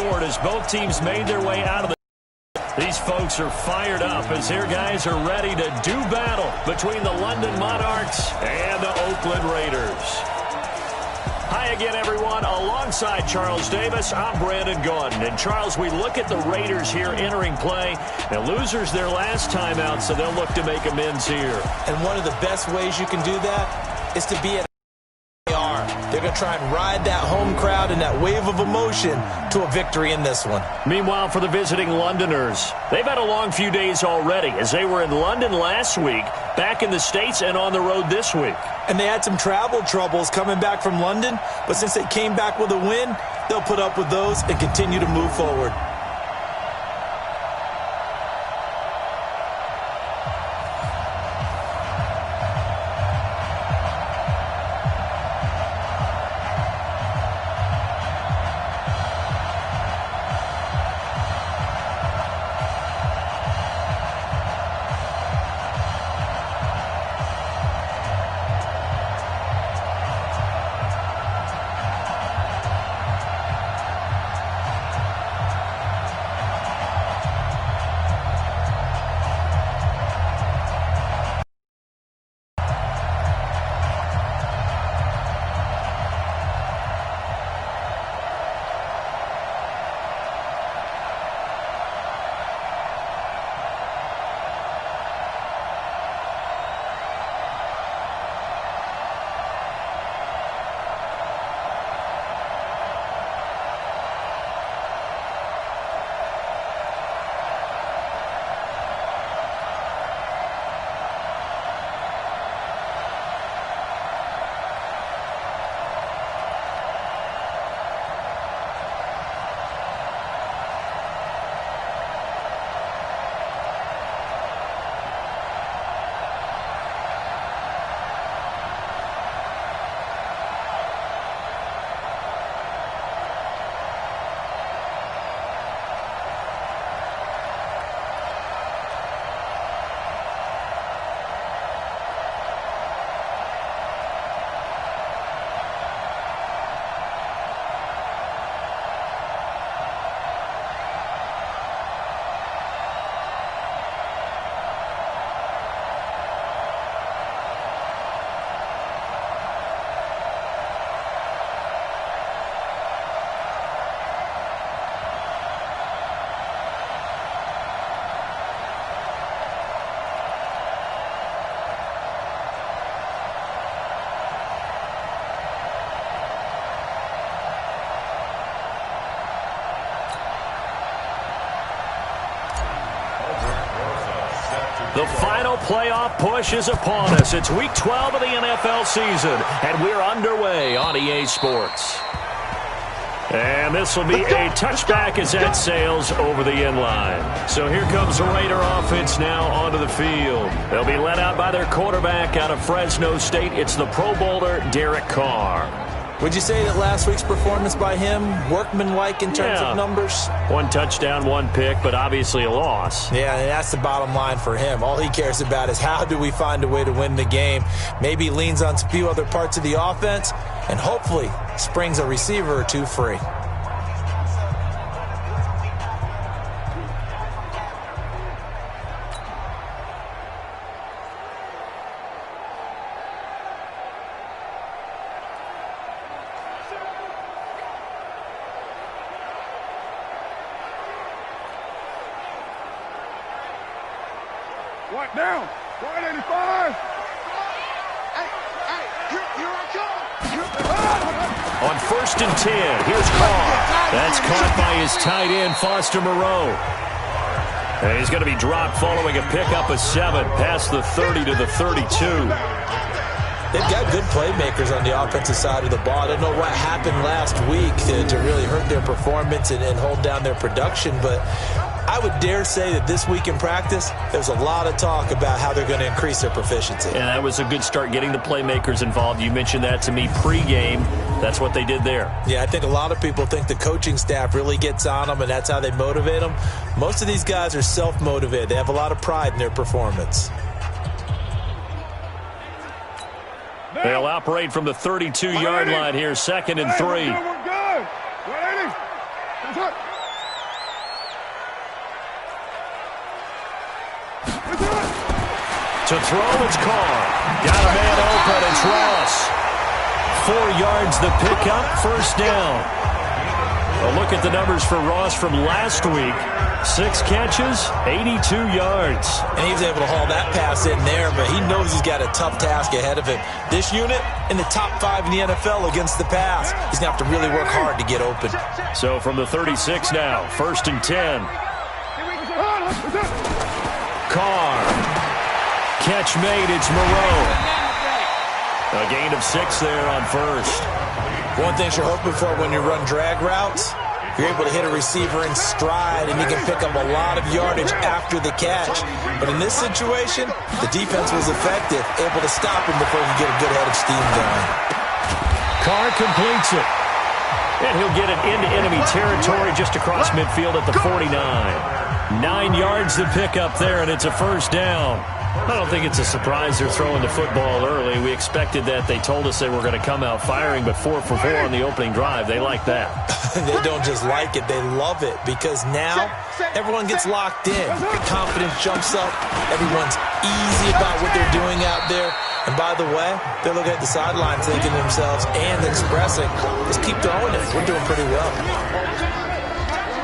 sport as both teams made their way out of the... These folks are fired up as their guys are ready to do battle between the London Monarchs and the Oakland Raiders. Hi again, everyone. Alongside Charles Davis, I'm Brandon Gaudin. And, Charles, we look at the Raiders here entering play. Now, losers their last time out, so they'll look to make amends here. And one of the best ways you can do that is to be at They're going to try and ride that home crowd and that wave of emotion to a victory in this one. Meanwhile, for the visiting Londoners, they've had a long few days already as they were in London last week, back in the States, and on the road this week. And they had some travel troubles coming back from London, but since they came back with a win, they'll put up with those and continue to move forward. The final playoff push is upon us. It's Week 12 of the NFL season, and we're underway on EA Sports. And this will be a touchback as that sails over the end line. So here comes the Raider offense now onto the field. They'll be led out by their quarterback out of Fresno State. It's the Pro Bowler, Derek Carr. Would you say that last week's performance by him, workmanlike in terms of numbers? One touchdown, one pick, but obviously a loss. Yeah, and that's the bottom line for him. All he cares about is how do we find a way to win the game. Maybe he leans on a few other parts of the offense and hopefully springs a receiver or two free. Right down. 185. Here I come. On 1st and 10, here's Carr. That's caught by his tight end, Foster Moreau. And he's going to be dropped following a pickup of 7 past the 30 to the 32. They've got good playmakers on the offensive side of the ball. I don't know what happened last week to really hurt their performance and hold down their production, but I would dare say that this week in practice, there's a lot of talk about how they're going to increase their proficiency. And that was a good start, getting the playmakers involved. You mentioned that to me pregame. That's what they did there. Yeah, I think a lot of people think the coaching staff really gets on them, and that's how they motivate them. Most of these guys are self-motivated. They have a lot of pride in their performance. They'll operate from the 32-yard line here, 2nd and 3. We're good. 180. To throw, it's Carr. Got a man open, it's Ross. 4 yards the pickup, first down. A look at the numbers for Ross from last week. 6 catches, 82 yards. And he was able to haul that pass in there, but he knows he's got a tough task ahead of him. This unit in the top 5 in the NFL against the pass. He's going to have to really work hard to get open. So from the 36 now, 1st and 10. Carr. Catch made, it's Moreau. A gain of 6 there on first. One thing you're hoping for when you run drag routes, you're able to hit a receiver in stride, and he can pick up a lot of yardage after the catch. But in this situation, the defense was effective, able to stop him before he could get a good head of steam going. Carr completes it. And he'll get it into enemy territory just across midfield at the 49. 9 yards to pick up there, and it's a first down. I don't think it's a surprise they're throwing the football early. We expected that. They told us they were going to come out firing, but 4 for 4 on the opening drive. They like that. They don't just like it. They love it because now everyone gets locked in. The confidence jumps up. Everyone's easy about what they're doing out there. And by the way, they're looking at the sideline thinking to themselves and expressing, just keep throwing it. We're doing pretty well.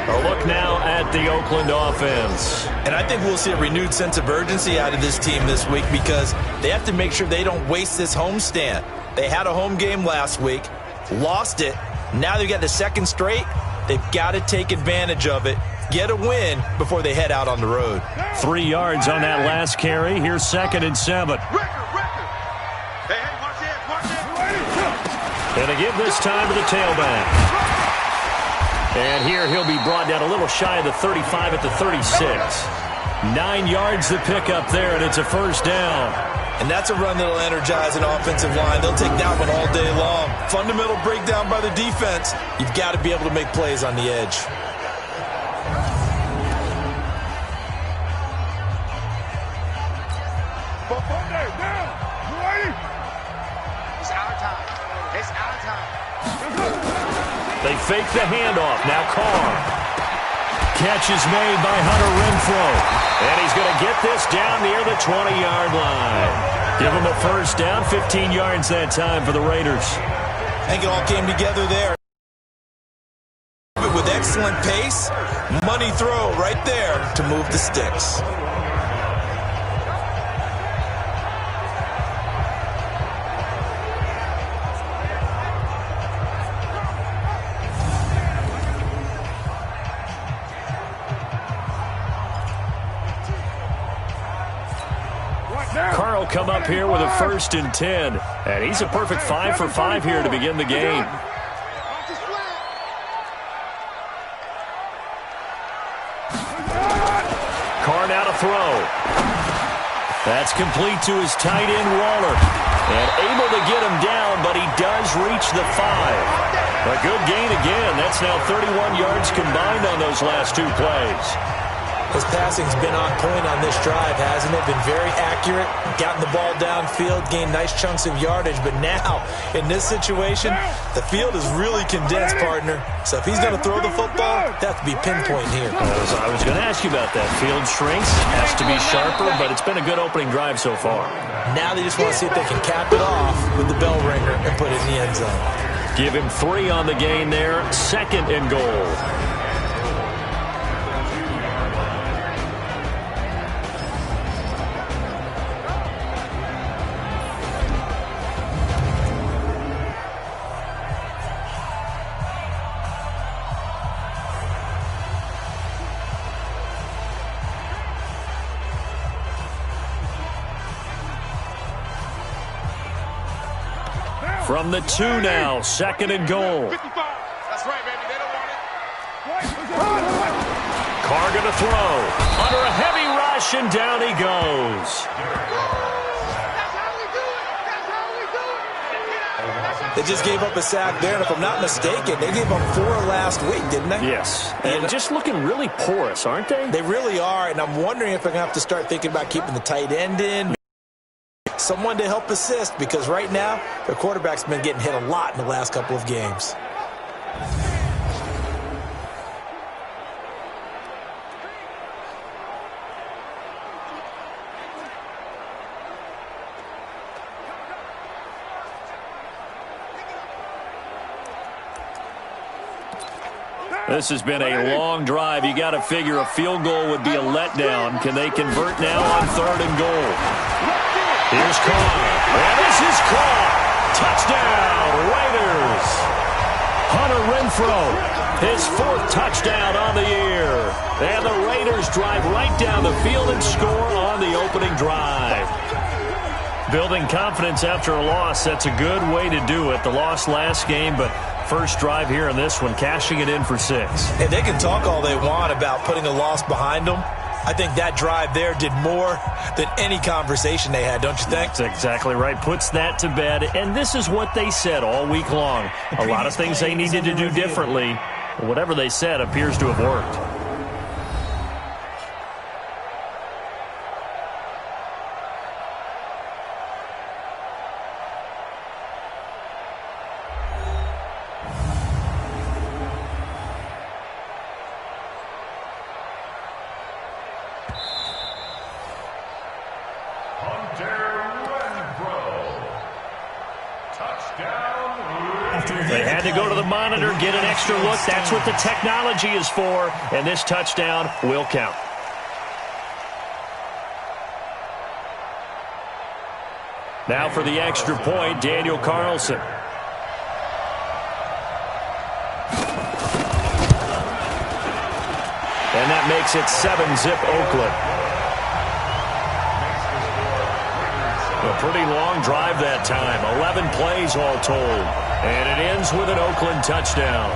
A look now at the Oakland offense. And I think we'll see a renewed sense of urgency out of this team this week because they have to make sure they don't waste this homestand. They had a home game last week, lost it. Now they've got the second straight. They've got to take advantage of it, get a win before they head out on the road. 3 yards on that last carry. Here's 2nd and 7. And they give this time to the tailback. And here he'll be brought down a little shy of the 35 at the 36. 9 yards to pick up there, and it's a first down. And that's a run that'll energize an offensive line. They'll take that one all day long. Fundamental breakdown by the defense. You've got to be able to make plays on the edge. They fake the handoff. Now Carr. Catch is made by Hunter Renfrow. And he's going to get this down near the 20-yard line. Give him a first down, 15 yards that time for the Raiders. I think it all came together there. With excellent pace, money throw right there to move the sticks. Carr will come up here with a 1st and 10. And he's a perfect 5 for 5 here to begin the game. Carr now to throw. That's complete to his tight end, Waller. And able to get him down, but he does reach the 5. A good gain again. That's now 31 yards combined on those last 2 plays. His passing's been on point on this drive, hasn't it? Been very accurate, gotten the ball downfield, gained nice chunks of yardage. But now, in this situation, the field is really condensed, partner. So if he's going to throw the football, it has to be pinpoint here. I was going to ask you about that. Field shrinks, has to be sharper, but it's been a good opening drive so far. Now they just want to see if they can cap it off with the bell ringer and put it in the end zone. Give him 3 on the gain there, 2nd and goal. From the 2 now, 2nd and goal. That's right, baby. They don't want it. Carr going to throw. Under a heavy rush, and down he goes. They just gave up a sack there, and if I'm not mistaken, they gave up 4 last week, didn't they? Yes, and just looking really porous, aren't they? They really are, and I'm wondering if they're going to have to start thinking about keeping the tight end in. Someone to help assist, because right now their quarterback's been getting hit a lot in the last couple of games. This has been a long drive. You got to figure a field goal would be a letdown. Can they convert now on 3rd and goal? Here's Carr. And this is Carr. Touchdown, Raiders. Hunter Renfrow, his 4th touchdown on the year. And the Raiders drive right down the field and score on the opening drive. Building confidence after a loss, that's a good way to do it. The loss last game, but first drive here in this one, cashing it in for 6. And they can talk all they want about putting a loss behind them. I think that drive there did more than any conversation they had, don't you think? That's exactly right. Puts that to bed. And this is what they said all week long. A lot of things they needed to do differently. Whatever they said appears to have worked. They had to go to the monitor, get an extra look. That's what the technology is for, and this touchdown will count. Now for the extra point, Daniel Carlson. And that makes it 7-zip Oakland. A pretty long drive that time. 11 plays all told. And it ends with an Oakland touchdown.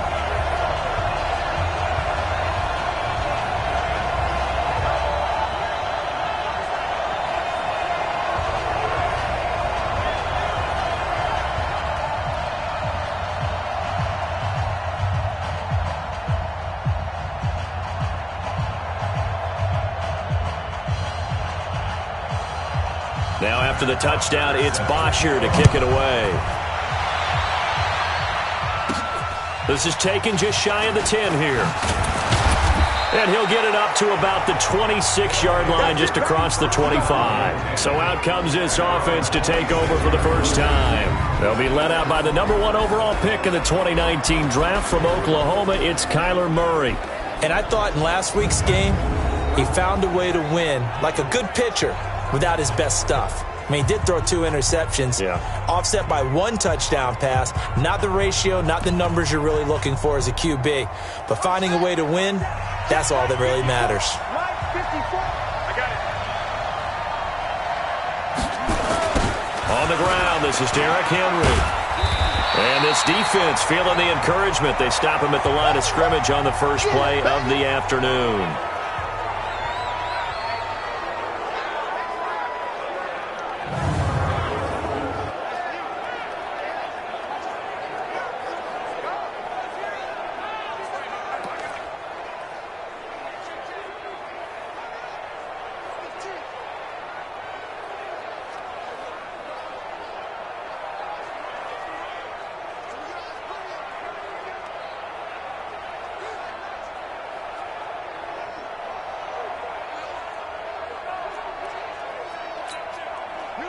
Now after the touchdown, it's Bosher to kick it away. This is taken just shy of the 10 here. And he'll get it up to about the 26-yard line, just across the 25. So out comes this offense to take over for the first time. They'll be led out by the number 1 overall pick in the 2019 draft from Oklahoma. It's Kyler Murray. And I thought in last week's game, he found a way to win like a good pitcher without his best stuff. I mean, he did throw 2 interceptions, offset by 1 touchdown pass. Not the ratio, not the numbers you're really looking for as a QB. But finding a way to win, that's all that really matters. On the ground, this is Derrick Henry. And this defense feeling the encouragement. They stop him at the line of scrimmage on the first play of the afternoon.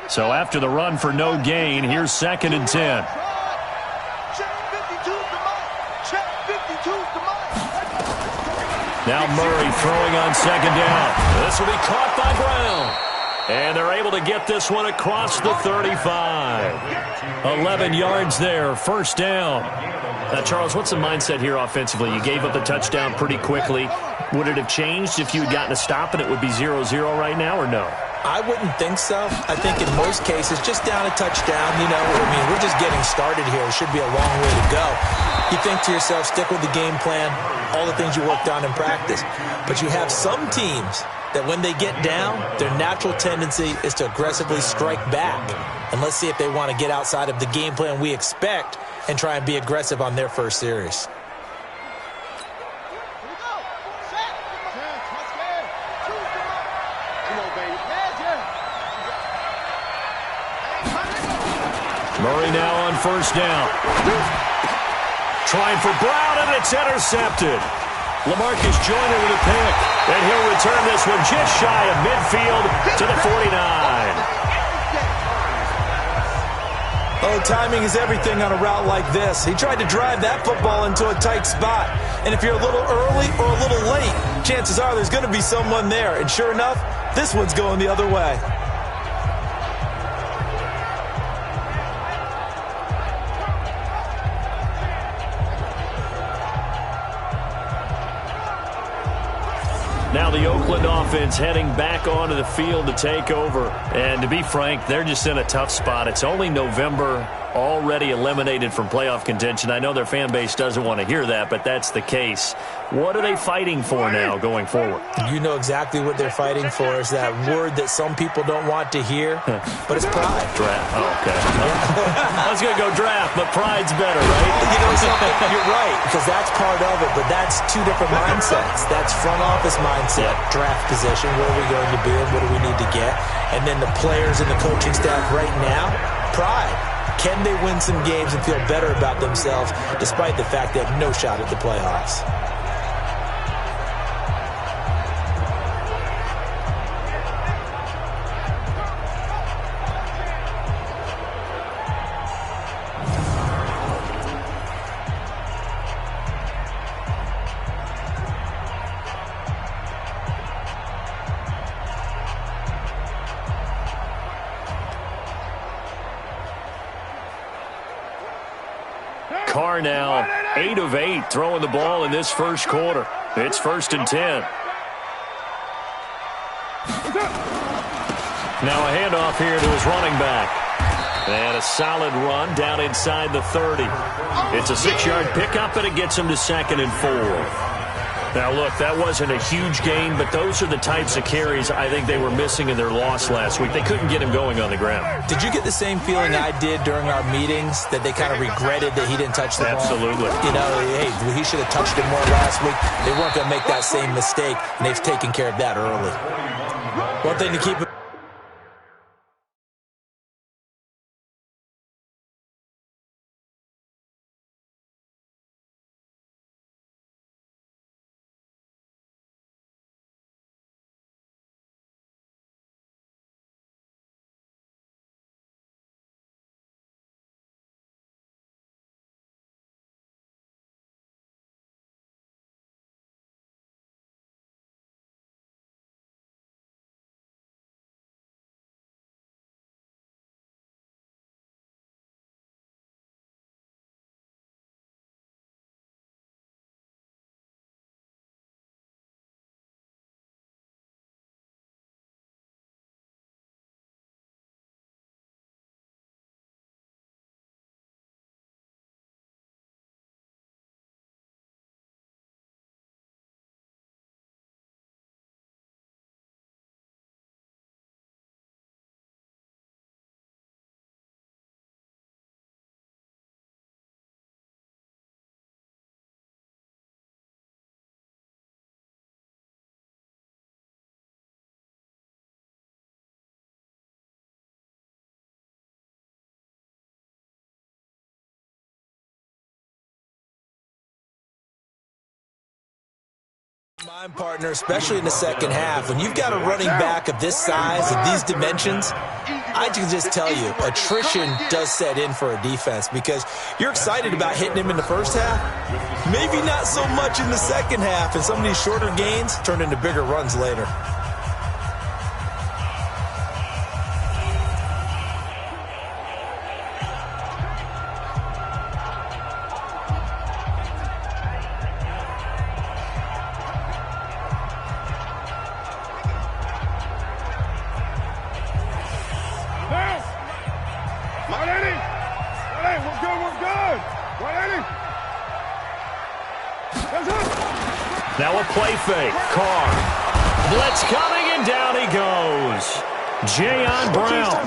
So after the run for no gain, here's 2nd and 10. Now Murray throwing on 2nd down. This will be caught by Brown. And they're able to get this one across the 35. 11 yards there, first down. Charles, what's the mindset here offensively? You gave up the touchdown pretty quickly. Would it have changed if you had gotten a stop and it would be 0-0 right now, or no? I wouldn't think so. I think in most cases, just down a touchdown, you know, I mean, we're just getting started here. It should be a long way to go. You think to yourself, stick with the game plan, all the things you worked on in practice. But you have some teams that when they get down, their natural tendency is to aggressively strike back. And let's see if they want to get outside of the game plan we expect and try and be aggressive on their first series. Murray now on first down. Trying for Brown, and it's intercepted. LaMarcus Joyner with a pick, and he'll return this one just shy of midfield to the 49. Oh, timing is everything on a route like this. He tried to drive that football into a tight spot. And if you're a little early or a little late, chances are there's going to be someone there. And sure enough, this one's going the other way. Now the Oakland offense heading back onto the field to take over. And to be frank, they're just in a tough spot. It's only November, already eliminated from playoff contention. I know their fan base doesn't want to hear that, but that's the case. What are they fighting for now going forward? You know exactly what they're fighting for. Is that word that some people don't want to hear, but it's pride. Draft. Oh, okay. I was going to go draft, but pride's better, right? You know something? You're right, because that's part of it, but that's two different mindsets. That's front office mindset, draft position, where are we going to be and what do we need to get? And then the players and the coaching staff right now, pride. Can they win some games and feel better about themselves despite the fact they have no shot at the playoffs? Carr now 8 of 8 throwing the ball in this first quarter. It's 1st and 10. Now a handoff here to his running back. And a solid run down inside the 30. It's a 6-yard pickup, and it gets him to 2nd and 4. Now, look, that wasn't a huge gain, but those are the types of carries I think they were missing in their loss last week. They couldn't get him going on the ground. Did you get the same feeling I did during our meetings, that they kind of regretted that he didn't touch the ball? Absolutely. You know, hey, he should have touched it more last week. They weren't going to make that same mistake, and they've taken care of that early. One thing to keep in my partner, especially in the second half, when you've got a running back of this size and these dimensions, I can just tell you, attrition does set in for a defense because you're excited about hitting him in the first half, maybe not so much in the second half, and some of these shorter gains turn into bigger runs later. Now a play fake. Carr. Blitz coming, and down he goes. Jayon Brown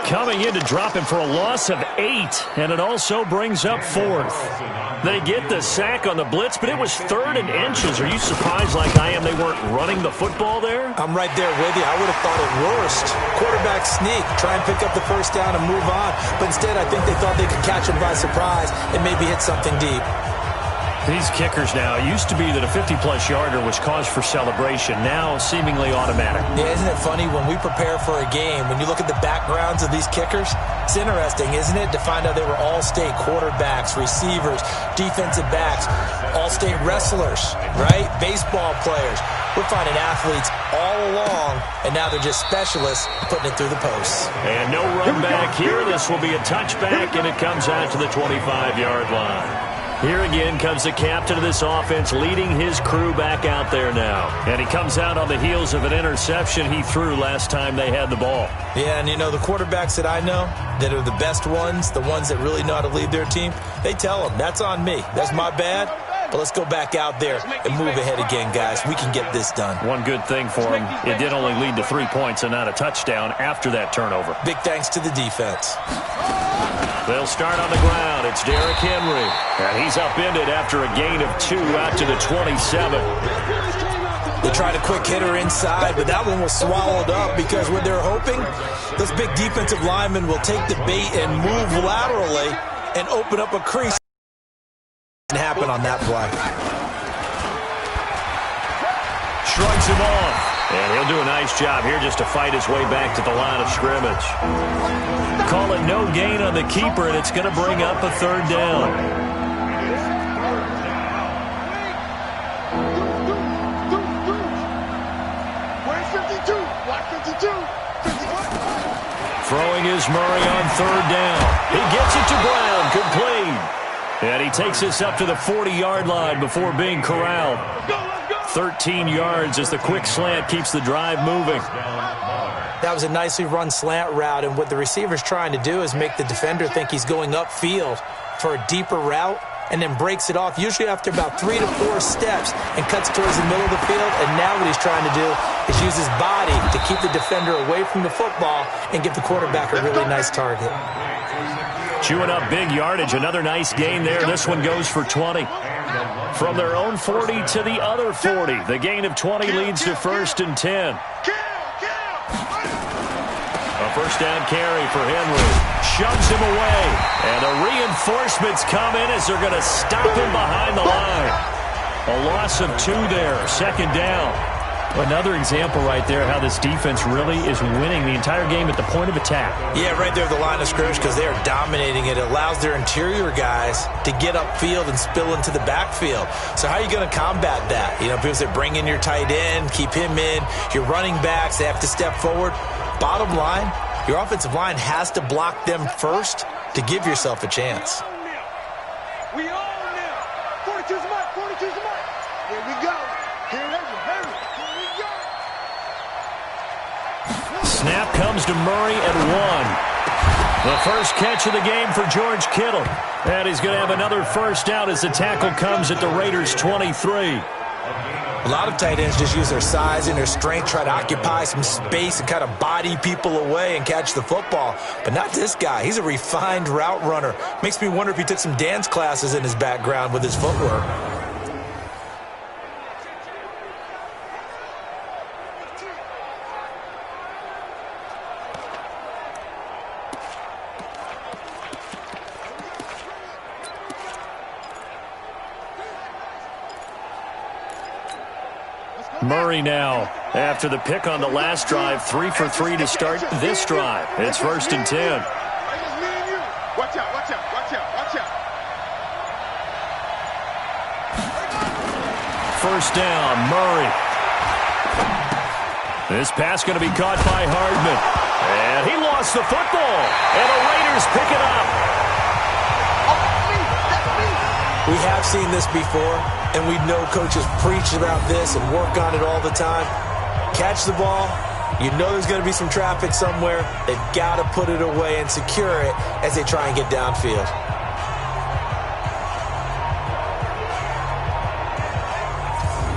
coming in to drop him for a loss of 8, and it also brings up 4th. They get the sack on the blitz, but it was 3rd and inches. Are you surprised like I am they weren't running the football there? I'm right there with you. I would have thought at worst. Quarterback sneak, try and pick up the first down and move on. But instead, I think they thought they could catch him by surprise and maybe hit something deep. These kickers now, it used to be that a 50-plus yarder was cause for celebration. Now, seemingly automatic. Yeah, isn't it funny when we prepare for a game, when you look at the backgrounds of these kickers, it's interesting, isn't it, to find out they were all-state quarterbacks, receivers, defensive backs, all-state wrestlers, right? Baseball players. We're finding athletes all along, and now they're just specialists putting it through the posts. And no run back here. This will be a touchback, and it comes out to the 25-yard line. Here again comes the captain of this offense leading his crew back out there now. And he comes out on the heels of an interception he threw last time they had the ball. Yeah, and you know, the quarterbacks that I know that are the best ones, the ones that really know how to lead their team, they tell them, that's on me. That's my bad. But let's go back out there and move ahead again, guys. We can get this done. One good thing for him, it did only lead to 3 points and not a touchdown after that turnover. Big thanks to the defense. They'll start on the ground. It's Derrick Henry. And he's upended after a gain of 2 out to the 27. They tried a quick hitter inside, but that one was swallowed up because what they're hoping, those big defensive linemen will take the bait and move laterally and open up a crease. Happen on that play. Shrugs him off. And he'll do a nice job here just to fight his way back to the line of scrimmage. Call it no gain on the keeper, and it's going to bring up a 3rd down. Throwing is Murray on 3rd down. He gets it to Brown, complete. And he takes this up to the 40-yard line before being corralled. 13 yards as the quick slant keeps the drive moving. That was a nicely run slant route, and what the receiver's trying to do is make the defender think he's going upfield for a deeper route and then breaks it off, usually after about 3 to 4 steps, and cuts towards the middle of the field. And now what he's trying to do is use his body to keep the defender away from the football and give the quarterback a really nice target. Chewing up big yardage. Another nice gain there. This one goes for 20. From their own 40 to the other 40. The gain of 20 leads to 1st and 10. A 1st down carry for Henry. Shoves him away. And the reinforcements come in as they're going to stop him behind the line. A loss of 2 there. 2nd down. Another example right there how this defense really is winning the entire game at the point of attack. Yeah, right there at the line of scrimmage because they are dominating it. It allows their interior guys to get upfield and spill into the backfield. So how are you going to combat that? You know, people say bring in your tight end, keep him in. Your running backs, they have to step forward. Bottom line, your offensive line has to block them first to give yourself a chance. We own them. 42's the mark. 42's the mark. Here we go. Here we go. Snap comes to Murray at 1. The first catch of the game for George Kittle. And he's going to have another 1st down as the tackle comes at the Raiders' 23. A lot of tight ends just use their size and their strength, try to occupy some space and kind of body people away and catch the football. But not this guy. He's a refined route runner. Makes me wonder if he took some dance classes in his background with his footwork. Murray now, after the pick on the last drive, 3 for 3 to start this drive. It's 1st and 10. Watch out, watch out, watch out, watch out. 1st down, Murray. This pass going to be caught by Hardman. And he lost the football. And the Raiders pick it up. We have seen this before, and we know coaches preach about this and work on it all the time. Catch the ball. You know there's going to be some traffic somewhere. They've got to put it away and secure it as they try and get downfield.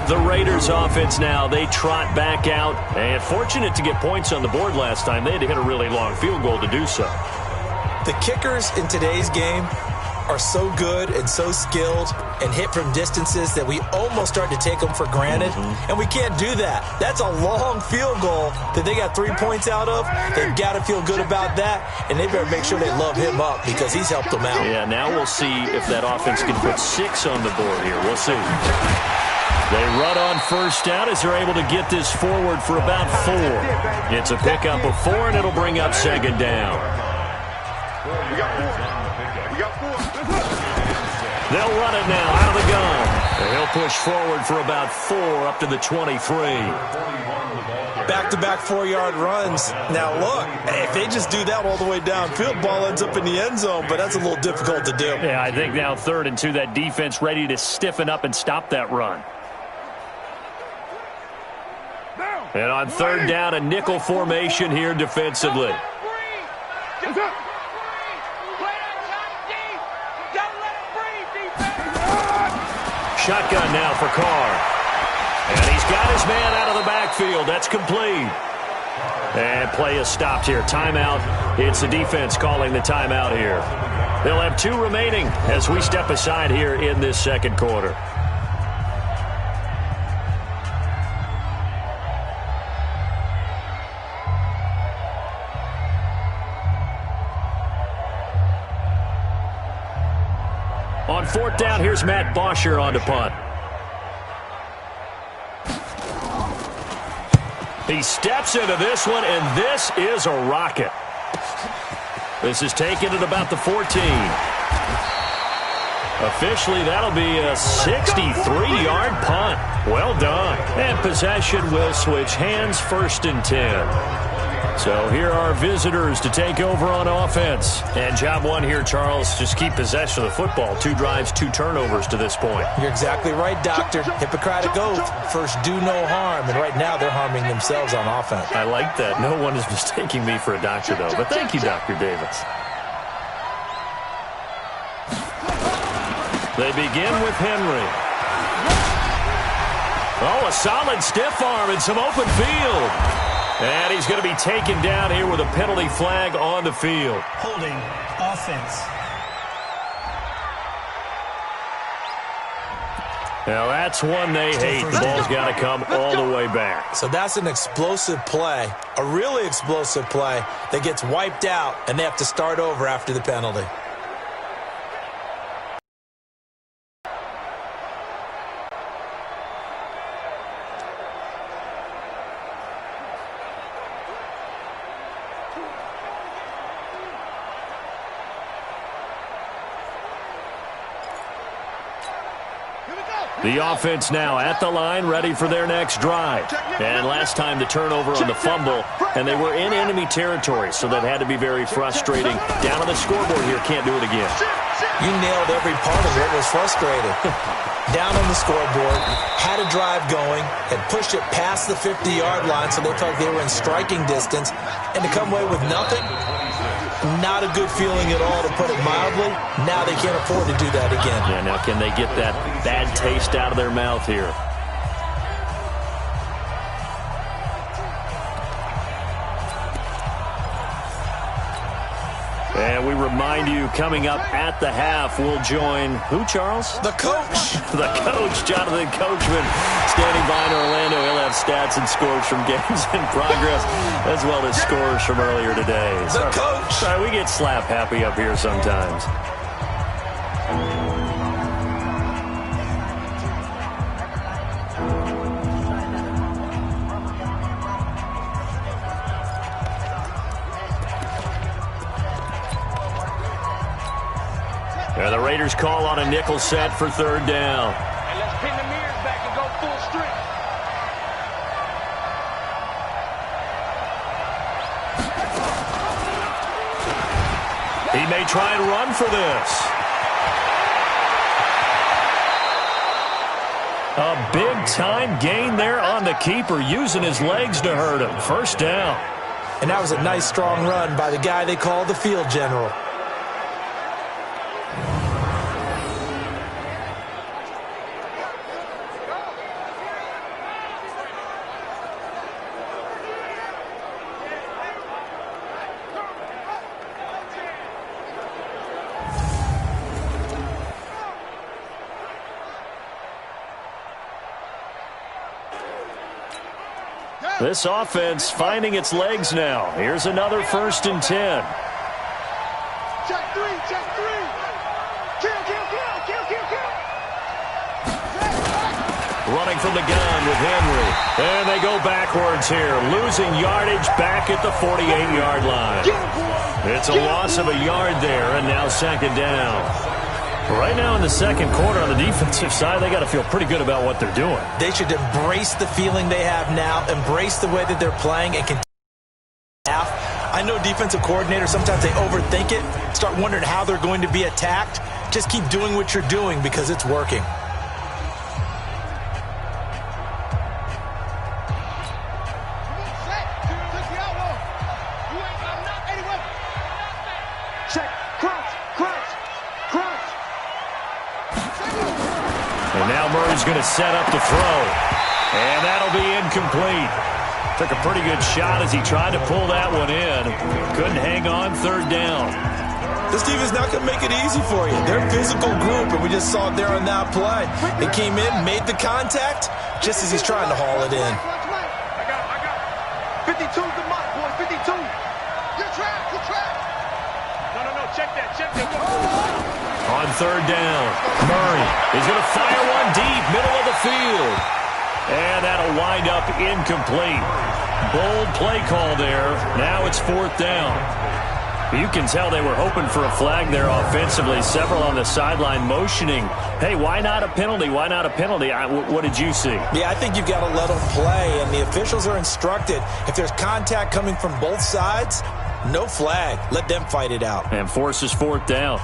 The Raiders offense now, they trot back out. And fortunate to get points on the board last time. They had to hit a really long field goal to do so. The kickers in today's game, are so good and so skilled and hit from distances that we almost start to take them for granted, and we can't do that. That's a long field goal that they got 3 points out of. They've got to feel good about that, and they better make sure they love him up because he's helped them out. Yeah, now we'll see if that offense can put 6 on the board here. We'll see. They run on first down as they're able to get this forward for about 4. It's a pickup of 4, and it'll bring up second down. We got 4. They'll run it now out of the gun. And he'll push forward for about 4 up to the 23. Back-to-back 4-yard runs. Now, look, if they just do that all the way downfield, ball ends up in the end zone, but that's a little difficult to do. Yeah, I think now 3rd and 2, that defense ready to stiffen up and stop that run. And on 3rd down, a nickel formation here defensively. Shotgun now for Carr. And he's got his man out of the backfield. That's complete. And play is stopped here. Timeout. It's the defense calling the timeout here. They'll have 2 remaining as we step aside here in this second quarter. On 4th down, here's Matt Bosher on to punt. He steps into this one, and this is a rocket. This is taken at about the 14. Officially, that'll be a 63-yard punt. Well done. And possession will switch hands, 1st and 10. So here are visitors to take over on offense. And job 1 here, Charles, just keep possession of the football. 2 drives, 2 turnovers to this point. You're exactly right, Doctor. Hippocratic oath. First, do no harm. And right now, they're harming themselves on offense. I like that. No one is mistaking me for a doctor, though. But thank you, Dr. Davis. They begin with Henry. Oh, a solid stiff arm and some open field. And he's going to be taken down here with a penalty flag on the field. Holding offense. Now, that's one they hate. The ball's got to come all the way back. So that's an explosive play, a really explosive play that gets wiped out, and they have to start over after the penalty. The offense now at the line, ready for their next drive. And last time the turnover on the fumble, and they were in enemy territory, so that had to be very frustrating. Down on the scoreboard here, can't do it again. You nailed every part of it. Was frustrated. Down on the scoreboard, had a drive going, had pushed it past the 50-yard line, so they felt like they were in striking distance, and to come away with nothing, not a good feeling at all, to put it mildly. Now they can't afford to do that again. Yeah, now can they get that bad taste out of their mouth here? And we remind you, coming up at the half, we'll join who, Charles? The coach. The coach, Jonathan Coachman, standing by in Orlando. He'll have stats and scores from games in progress, as well as scores from earlier today. The coach. Sorry, we get slap happy up here sometimes. And the Raiders call on a nickel set for 3rd down. And let's pin the mirrors back and go full strength. He may try and run for this. A big-time gain there on the keeper, using his legs to hurt him. 1st down. And that was a nice, strong run by the guy they call the field general. This offense finding its legs now. Here's another 1st and 10. Check three, check three. Kill, kill, kill, kill, kill, kill. Running from the gun with Henry. And they go backwards here, losing yardage back at the 48-yard line. It's a loss of a yard there, and now 2nd down. Right now in the 2nd quarter on the defensive side, they got to feel pretty good about what they're doing. They should embrace the feeling they have now, embrace the way that they're playing, and continue. I know defensive coordinators, sometimes they overthink it, start wondering how they're going to be attacked. Just keep doing what you're doing because it's working. Check, crunch, crunch, crunch. And now Murray's going to set up to throw. And that'll be incomplete. Took a pretty good shot as he tried to pull that one in. Couldn't hang on 3rd down. This team is not going to make it easy for you. They're a physical group, and we just saw it there on that play. It came in, made the contact, just as he's trying to haul it in. I got it. 52's the mark, boy, 52. You're trapped, you're trapped. No, check that. On 3rd down, Murray is going to fire one deep, middle of the field. And that'll wind up incomplete. Bold play call there. Now it's 4th down. You can tell they were hoping for a flag there offensively. Several on the sideline motioning. Hey, why not a penalty? Why not a penalty? What did you see? Yeah, I think you've got to let them play, and the officials are instructed. If there's contact coming from both sides, no flag. Let them fight it out. And forces 4th down.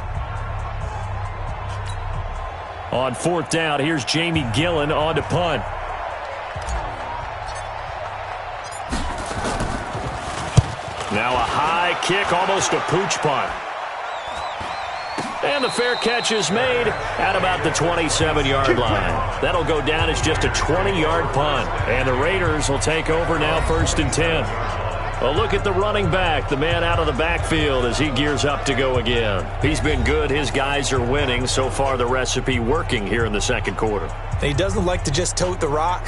On 4th down, here's Jamie Gillen on to punt. Now a high kick, almost a pooch punt. And the fair catch is made at about the 27-yard line. That'll go down as just a 20-yard punt. And the Raiders will take over now 1st and 10. Well, look at the running back, the man out of the backfield as he gears up to go again. He's been good. His guys are winning. So far, the recipe working here in the 2nd quarter. And he doesn't like to just tote the rock.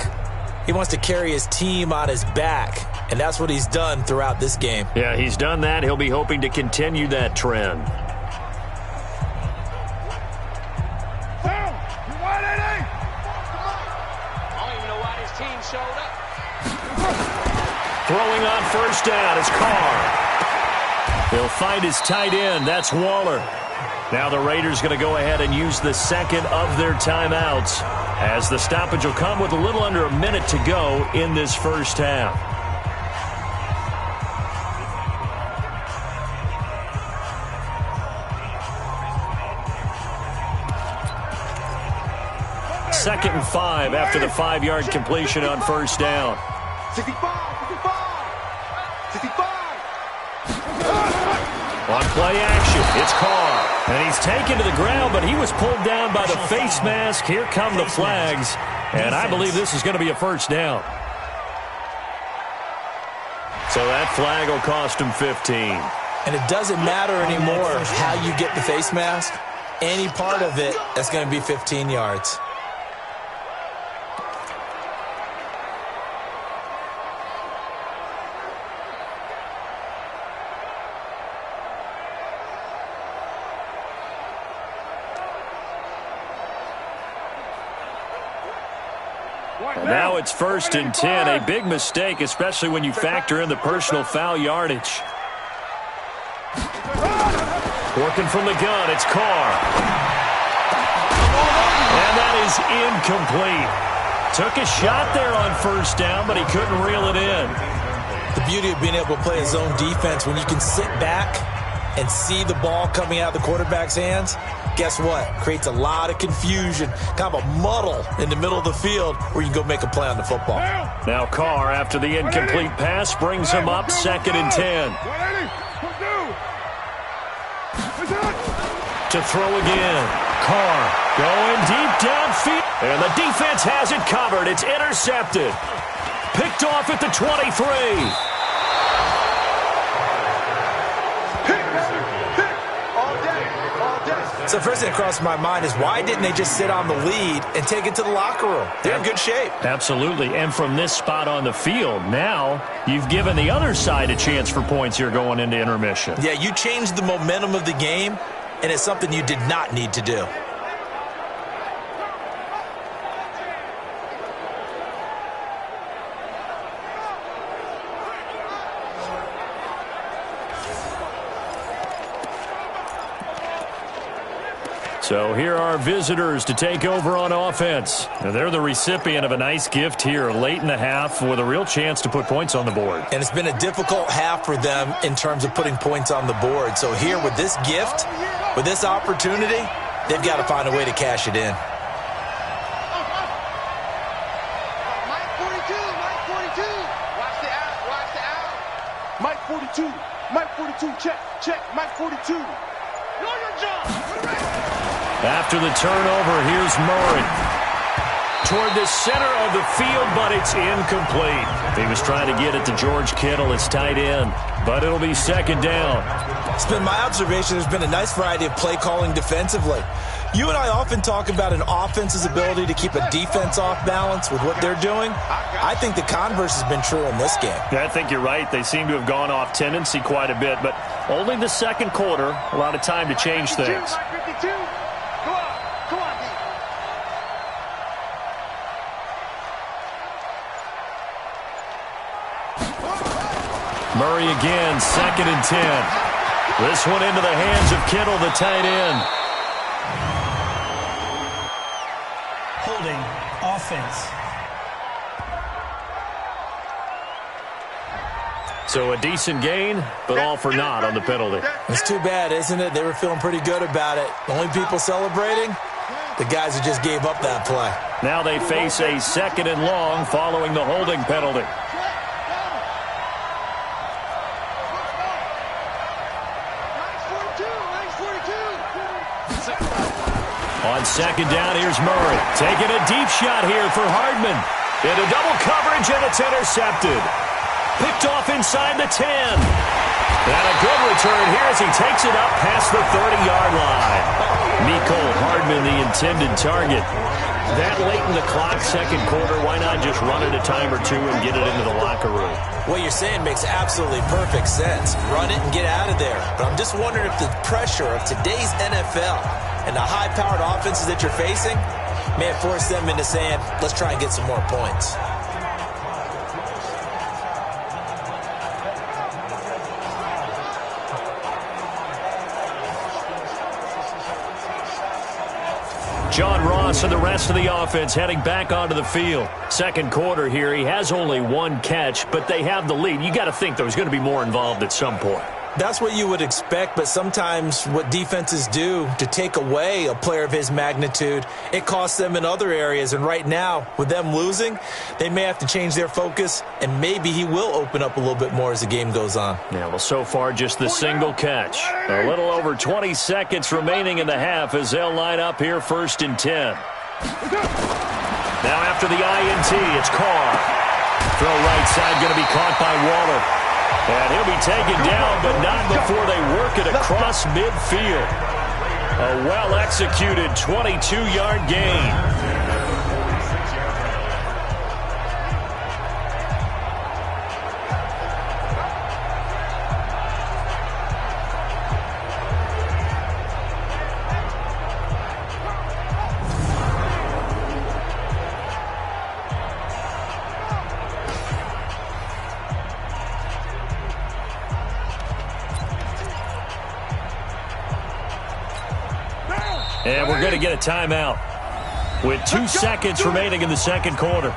He wants to carry his team on his back, and that's what he's done throughout this game. Yeah, he's done that. He'll be hoping to continue that trend. Throwing on 1st down is Carr. He'll find his tight end. That's Waller. Now the Raiders going to go ahead and use the 2nd of their timeouts as the stoppage will come with a little under a minute to go in this 1st half. Second and 5 after the 5-yard completion on 1st down. 65. On play action, it's Carr. And he's taken to the ground, but he was pulled down by the face mask. Here come the flags. And I believe this is going to be a 1st down. So that flag will cost him 15. And it doesn't matter anymore how you get the face mask. Any part of it, that's going to be 15 yards. And now it's 1st and 10. A big mistake, especially when you factor in the personal foul yardage. Working from the gun, it's Carr. And that is incomplete. Took a shot there on 1st down, but he couldn't reel it in. The beauty of being able to play a zone defense, when you can sit back and see the ball coming out of the quarterback's hands, guess what? Creates a lot of confusion, kind of a muddle in the middle of the field where you can go make a play on the football. Now Carr, after the incomplete pass, brings him up 2nd and 10. To throw again. Carr going deep downfield. And the defense has it covered. It's intercepted. Picked off at the 23. So first thing that crossed my mind is why didn't they just sit on the lead and take it to the locker room? They're in good shape. Absolutely. And from this spot on the field, now you've given the other side a chance for points here going into intermission. Yeah, you changed the momentum of the game, and it's something you did not need to do. So here are visitors to take over on offense. Now they're the recipient of a nice gift here late in the half with a real chance to put points on the board. And it's been a difficult half for them in terms of putting points on the board. So here with this gift, with this opportunity, they've got to find a way to cash it in. Mike 42, Mike 42. Watch the out, watch the out. Mike 42, Mike 42, check, Mike 42. Know your job. After the turnover, here's Murray. Toward the center of the field, but it's incomplete. He was trying to get it to George Kittle, his tight end, but it'll be second down. It's been my observation there's been a nice variety of play calling defensively. You and I often talk about an offense's ability to keep a defense off balance with what they're doing. I think the converse has been true in this game. Yeah, I think you're right. They seem to have gone off tendency quite a bit, but only the second quarter, a lot of time to change things. Murray again, 2nd and 10. This one into the hands of Kittle, the tight end. Holding offense. So a decent gain, but all for naught on the penalty. It's too bad, isn't it? They were feeling pretty good about it. The only people celebrating, the guys who just gave up that play. Now they face a 2nd and long following the holding penalty. On 2nd down, here's Murray. Taking a deep shot here for Hardman. Into double coverage, and it's intercepted. Picked off inside the 10. And a good return here as he takes it up past the 30-yard line. Mecole Hardman, the intended target. That late in the clock, second quarter, why not just run it a time or two and get it into the locker room? What you're saying makes absolutely perfect sense. Run it and get out of there. But I'm just wondering if the pressure of today's NFL and the high-powered offenses that you're facing may have forced them into saying, let's try and get some more points. John Ross and the rest of the offense heading back onto the field. Second quarter here, he has only one catch, but they have the lead. You got to think there's going to be more involved at some point. That's what you would expect, but sometimes what defenses do to take away a player of his magnitude, it costs them in other areas. And right now, with them losing, they may have to change their focus, and maybe he will open up a little bit more as the game goes on. Yeah, well, so far, just the single catch. A little over 20 seconds remaining in the half as they'll line up here 1st and 10. Now after the INT, it's Carr. Throw right side going to be caught by Waller. And he'll be taken down, but not before they work it across midfield. A well-executed 22-yard gain. And we're going to get a timeout with 2 seconds remaining in the second quarter.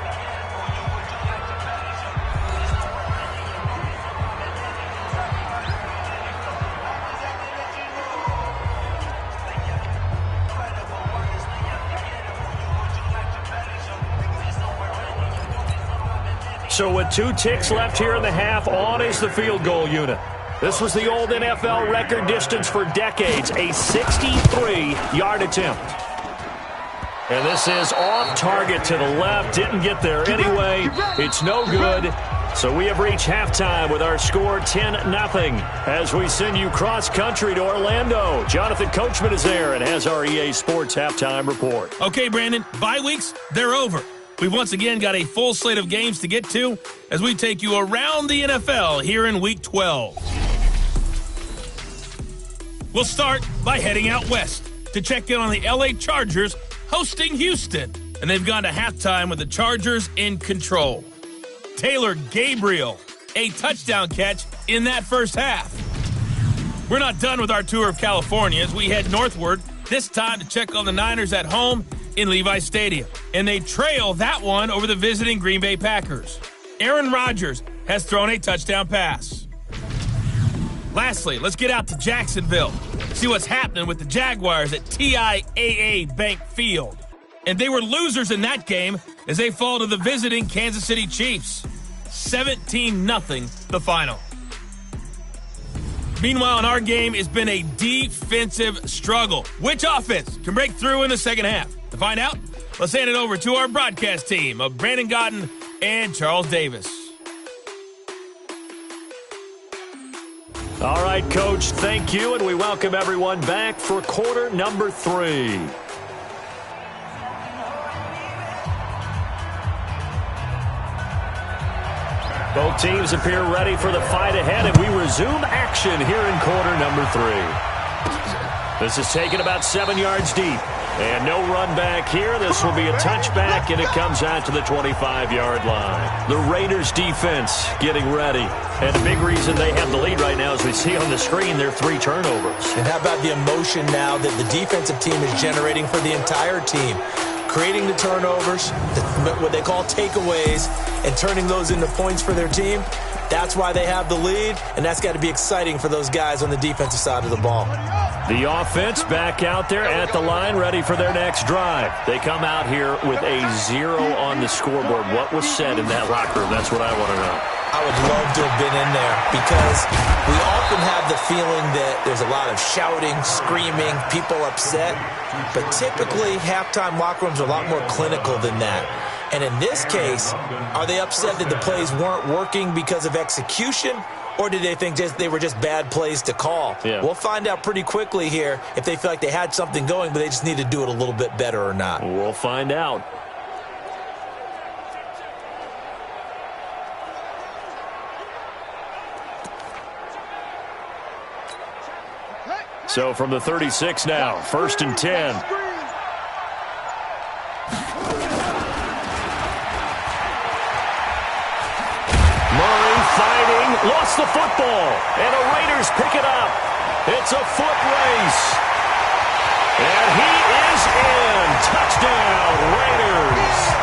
So with 2 ticks left here in the half, on is the field goal unit. This was the old NFL record distance for decades, a 63-yard attempt. And this is off target to the left. Didn't get there anyway. It's no good. So we have reached halftime with our score 10-0 as we send you cross-country to Orlando. Jonathan Coachman is there and has our EA Sports halftime report. Okay, Brandon, bye weeks, they're over. We've once again got a full slate of games to get to as we take you around the NFL here in Week 12. We'll start by heading out west to check in on the LA Chargers hosting Houston. And they've gone to halftime with the Chargers in control. Taylor Gabriel, a touchdown catch in that first half. We're not done with our tour of California as we head northward, this time to check on the Niners at home in Levi's Stadium. And they trail that one over the visiting Green Bay Packers. Aaron Rodgers has thrown a touchdown pass. Lastly, let's get out to Jacksonville, see what's happening with the Jaguars at TIAA Bank Field. And they were losers in that game as they fall to the visiting Kansas City Chiefs. 17-0 the final. Meanwhile, in our game, it's been a defensive struggle. Which offense can break through in the second half? To find out, let's hand it over to our broadcast team of Brandon Godden and Charles Davis. All right, Coach, thank you, and we welcome everyone back for quarter number 3. Both teams appear ready for the fight ahead, and we resume action here in quarter number 3. This is taken about 7 yards deep, and no run back here. This will be a touchback, and it comes out to the 25-yard line. The Raiders defense getting ready, and the big reason they have the lead right now, as we see on the screen, their 3 turnovers. And how about the emotion now that the defensive team is generating for the entire team? Creating the turnovers, what they call takeaways, and turning those into points for their team. That's why they have the lead, and that's got to be exciting for those guys on the defensive side of the ball. The offense back out there at the line, ready for their next drive. They come out here with a 0 on the scoreboard. What was said in that locker room? That's what I want to know. I would love to have been in there because we often have the feeling that there's a lot of shouting, screaming, people upset. But typically, halftime locker rooms are a lot more clinical than that. And in this case, are they upset that the plays weren't working because of execution? Or did they think they were just bad plays to call? Yeah. We'll find out pretty quickly here if they feel like they had something going, but they just need to do it a little bit better or not. We'll find out. So from the 36 now, 1st and 10. Murray fighting, lost the football, and the Raiders pick it up. It's a foot race. And he is in. Touchdown, Raiders.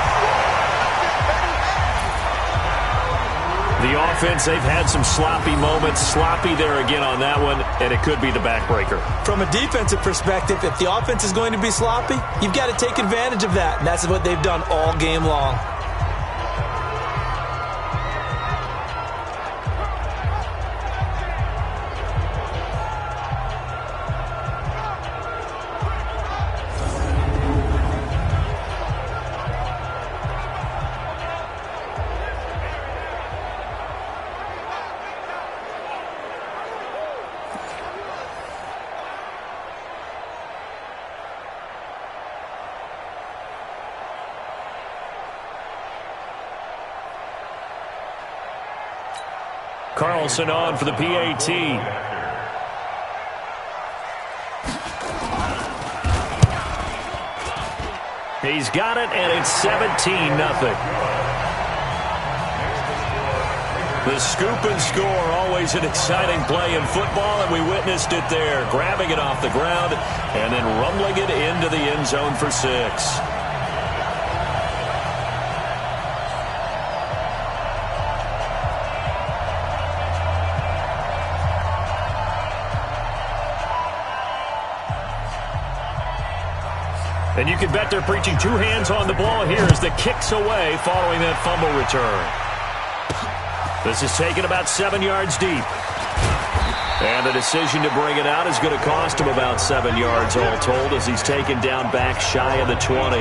The offense, they've had some sloppy moments. Sloppy there again on that one, and it could be the backbreaker. From a defensive perspective, if the offense is going to be sloppy, you've got to take advantage of that, and that's what they've done all game long. Carlson on for the PAT. He's got it, and it's 17-0. The scoop and score, always an exciting play in football, and we witnessed it there, grabbing it off the ground and then rumbling it into the end zone for 6. And you can bet they're preaching 2 hands on the ball here as the kick's away following that fumble return. This is taken about 7 yards deep. And the decision to bring it out is going to cost him about 7 yards all told as he's taken down back shy of the 20.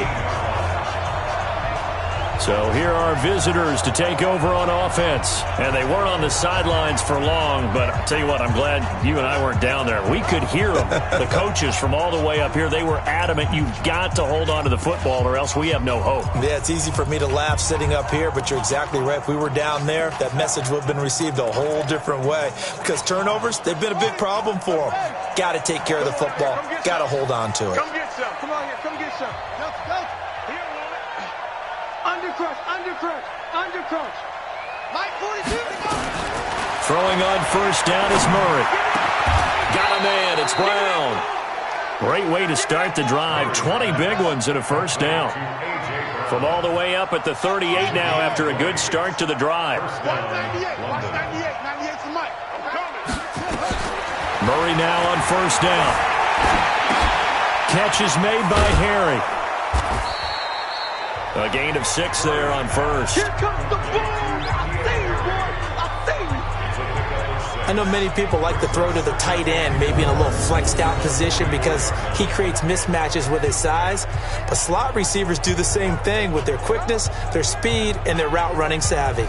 So here are visitors to take over on offense. And they weren't on the sidelines for long, but I'll tell you what, I'm glad you and I weren't down there. We could hear them, the coaches from all the way up here. They were adamant, you've got to hold on to the football or else we have no hope. Yeah, it's easy for me to laugh sitting up here, but you're exactly right. If we were down there, that message would have been received a whole different way. Because turnovers, they've been a big problem for them. Got to take care of the football. Got to hold on to it. Come get some. Come on here. Come get some. Go. Here, woman. Undercrunch. Mike 42. Throwing on first down is Murray. Got a man. It's Brown. Great way to start the drive. 20 big ones and a first down. From all the way up at the 38 now after a good start to the drive. Watch 98. Watch 98. 98 for Mike. Murray now on first down. Catch is made by Harry. A gain of 6 there on first. Here comes the ball. I see you, boy. I see you. I know many people like to throw to the tight end, maybe in a little flexed out position because he creates mismatches with his size. But slot receivers do the same thing with their quickness, their speed, and their route running savvy.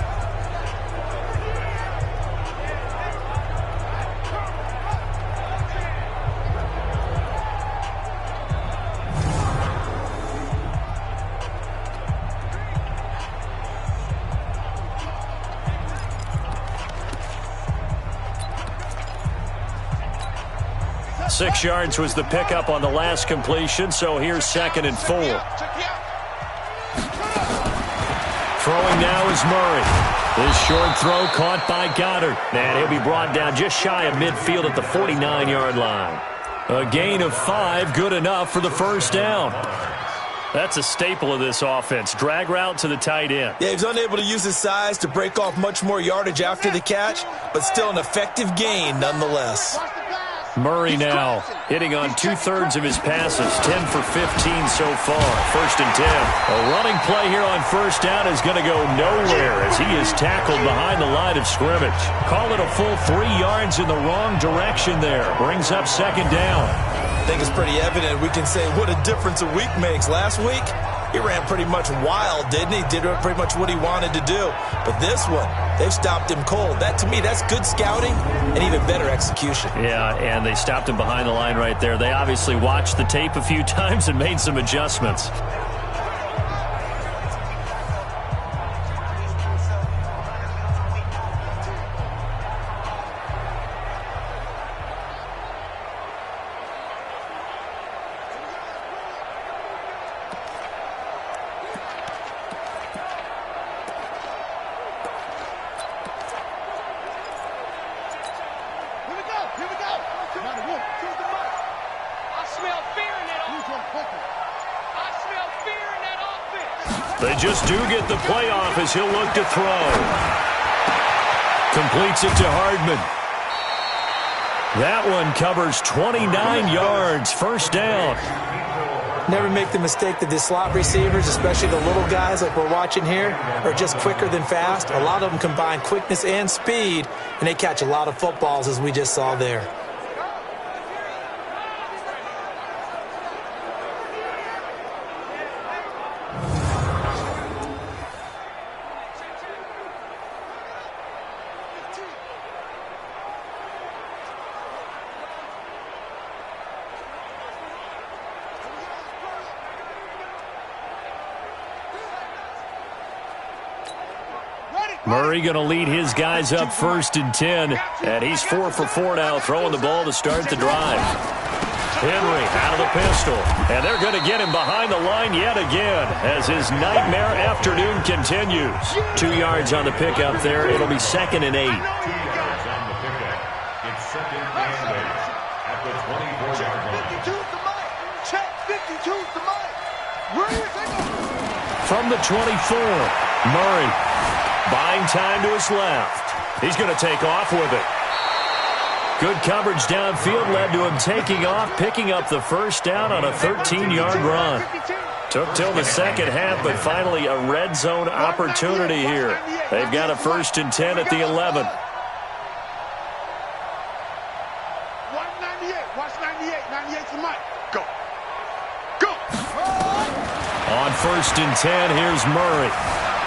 Six yards was the pickup on the last completion, so here's 2nd and 4. Throwing now is Murray. His short throw caught by Goddard. And he'll be brought down just shy of midfield at the 49-yard line. A gain of 5, good enough for the first down. That's a staple of this offense. Drag route to the tight end. Yeah, he was unable to use his size to break off much more yardage after the catch, but still an effective gain nonetheless. Murray now hitting on 2/3 of his passes, 10 for 15 so far. 1st and 10. A running play here on first down is going to go nowhere as he is tackled behind the line of scrimmage. Call it a full 3 yards in the wrong direction there. Brings up 2nd down. I think it's pretty evident. We can say what a difference a week makes. Last week, he ran pretty much wild, didn't he? Did pretty much what he wanted to do. But this one, they've stopped him cold. That, to me, that's good scouting and even better execution. Yeah, and they stopped him behind the line right there. They obviously watched the tape a few times and made some adjustments. They just do get the playoff as he'll look to throw. Completes it to Hardman. That one covers 29 yards. First down. Never make the mistake that the slot receivers, especially the little guys like we're watching here, are just quicker than fast. A lot of them combine quickness and speed, and they catch a lot of footballs, as we just saw there. Murray going to lead his guys up 1st and 10. And he's 4 for 4 now, throwing the ball to start the drive. Henry out of the pistol. And they're going to get him behind the line yet again as his nightmare afternoon continues. 2 yards on the pickup there. It'll be 2nd and 8. From the 24, Murray buying time to his left. He's going to take off with it. Good coverage downfield led to him taking off, picking up the first down on a 13-yard run. Took till the second half, but finally a red zone opportunity here. They've got a 1st and 10 at the 11. Watch 98. Watch 98. 98 to Mike. Go. Go. On 1st and 10, here's Murray.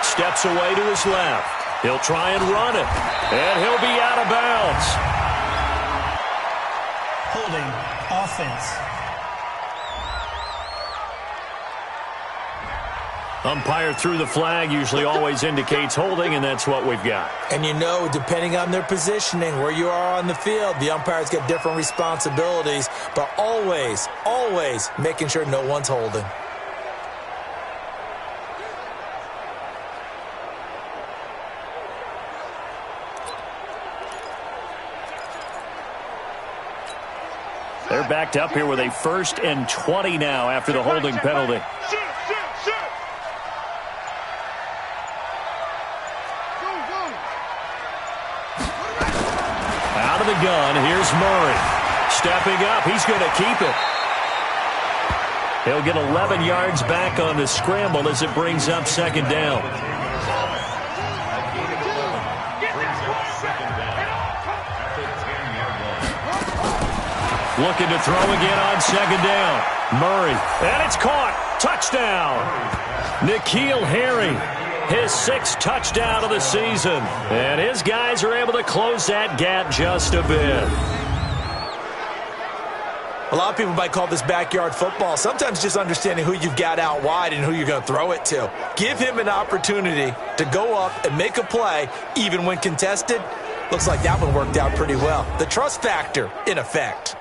Steps away to his left. He'll try and run it. And he'll be out of bounds. Holding offense. Umpire threw the flag, usually always indicates holding, and that's what we've got. And you know, depending on their positioning, where you are on the field, the umpires get different responsibilities, but always, always making sure no one's holding. They're backed up here with a 1st and 20 now after the holding penalty. Out of the gun, here's Murray. Stepping up, he's going to keep it. He'll get 11 yards back on the scramble as it brings up 2nd down. Looking to throw again on 2nd down. Murray, and it's caught. Touchdown. N'Keal Harry, his 6th touchdown of the season. And his guys are able to close that gap just a bit. A lot of people might call this backyard football. Sometimes just understanding who you've got out wide and who you're going to throw it to. Give him an opportunity to go up and make a play, even when contested. Looks like that one worked out pretty well. The trust factor in effect.